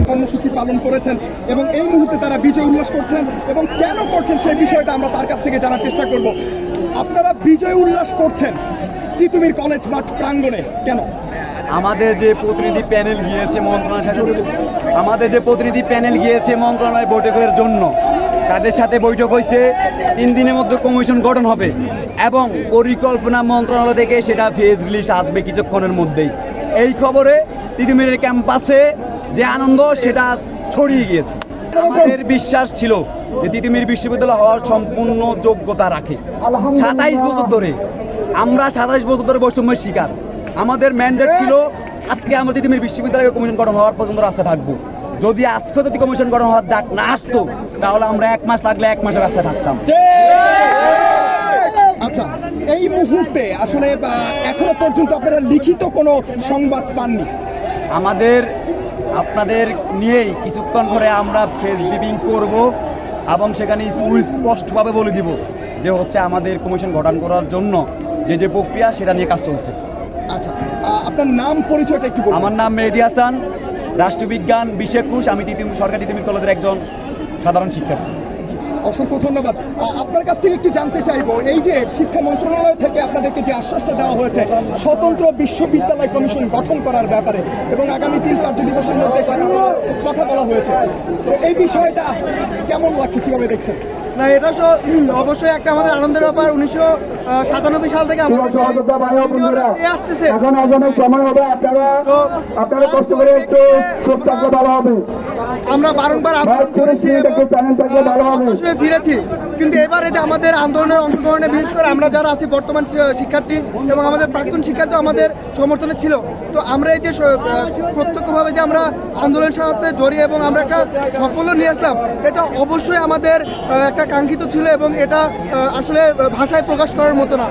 কর্মসূচি পালন করেছেন এবং এই মুহূর্তে তারা বিজয় উল্লাস করছেন এবং কেন করছেন সেই বিষয়টা আমরা তার কাছ থেকে জানার চেষ্টা করব। আপনারা বিজয় উল্লাস করছেন তিতুমির কলেজ মাঠ প্রাঙ্গণে, কেন? আমাদের যে প্রতিনিধি প্যানেল গিয়েছে মন্ত্রণালয় বৈঠকের জন্য, তাদের সাথে বৈঠক হয়েছে 3 দিনের মধ্যে কমিশন গঠন হবে এবং পরিকল্পনা মন্ত্রণালয় থেকে সেটা ফেজ রিলিজ আসবে কিছুক্ষণের মধ্যেই। এই খবরে তিতুমিরের ক্যাম্পাসে যে আনন্দ সেটা ছড়িয়ে গিয়েছে। আমাদের বিশ্বাস ছিল যে তিতুমির বিশ্ববিদ্যালয় হওয়ার সম্পূর্ণ যোগ্যতা রাখে। 27 বছর ধরে আমরা 27 বছর ধরে বৈষম্যের শিকার। আমাদের ম্যান্ডেট ছিল আজকে আমরা তিতুমির বিশ্ববিদ্যালয়ে কমিশন গঠন হওয়ার পর্যন্ত রাস্তায় থাকবো। যদি আজকে যদি কমিশন গঠন হওয়ার ডাক না আসতো তাহলে আমরা 1 মাস লাগলে 1 মাসের রাস্তায় থাকতাম। আচ্ছা, এই মুহূর্তে আসলে এখনো পর্যন্ত আপনারা লিখিত কোনো সংবাদ পাননি? আমাদের আপনাদের নিয়েই কিছুক্ষণ পরে আমরা ফেস ব্রিফিং করব এবং সেখানে স্পষ্টভাবে বলে দিব যে হচ্ছে আমাদের কমিশন গঠন করার জন্য যে প্রক্রিয়া সেটা নিয়ে কাজ চলছে। আচ্ছা, আপনার নাম পরিচয়টা একটু বলুন। আমার নাম মেহেদী হাসান, রাষ্ট্রবিজ্ঞান বিশেষ কোষ। আমি সরকারি তিতুমির কলেজের একজন সাধারণ শিক্ষার্থী। অসংখ্য ধন্যবাদ। আপনার কাছ থেকে একটু জানতে চাইবো, এই যে শিক্ষা মন্ত্রণালয় থেকে আপনাদেরকে যে আশ্বাসটা দেওয়া হয়েছে স্বতন্ত্র বিশ্ববিদ্যালয় কমিশন গঠন করার ব্যাপারে এবং আগামী 3 কার্য দিবসের মধ্যে সেটা কথা বলা হয়েছে, এই বিষয়টা কেমন লাগছে, কিভাবে দেখছেন? না, এটা অবশ্যই একটা আমাদের আনন্দের ব্যাপার। 1997 সাল থেকে আমাদের আসতেছে। আমরা বারংবার ফিরেছি, কিন্তু এবারে যে আমাদের আন্দোলনের অংশগ্রহণে বিশেষ করে আমরা যারা আছি বর্তমান শিক্ষার্থী এবং আমাদের প্রাক্তন শিক্ষার্থী আমাদের সমর্থনে ছিল। তো আমরা এই যে প্রত্যক্ষভাবে যে আমরা আন্দোলনের সাথে জড়িয়ে এবং আমরা একটা সাফল্য নিয়ে আসলাম, এটা অবশ্যই আমাদের একটা কাঙ্ক্ষিত ছিল এবং এটা আসলে ভাষায় প্রকাশ করার মতো না।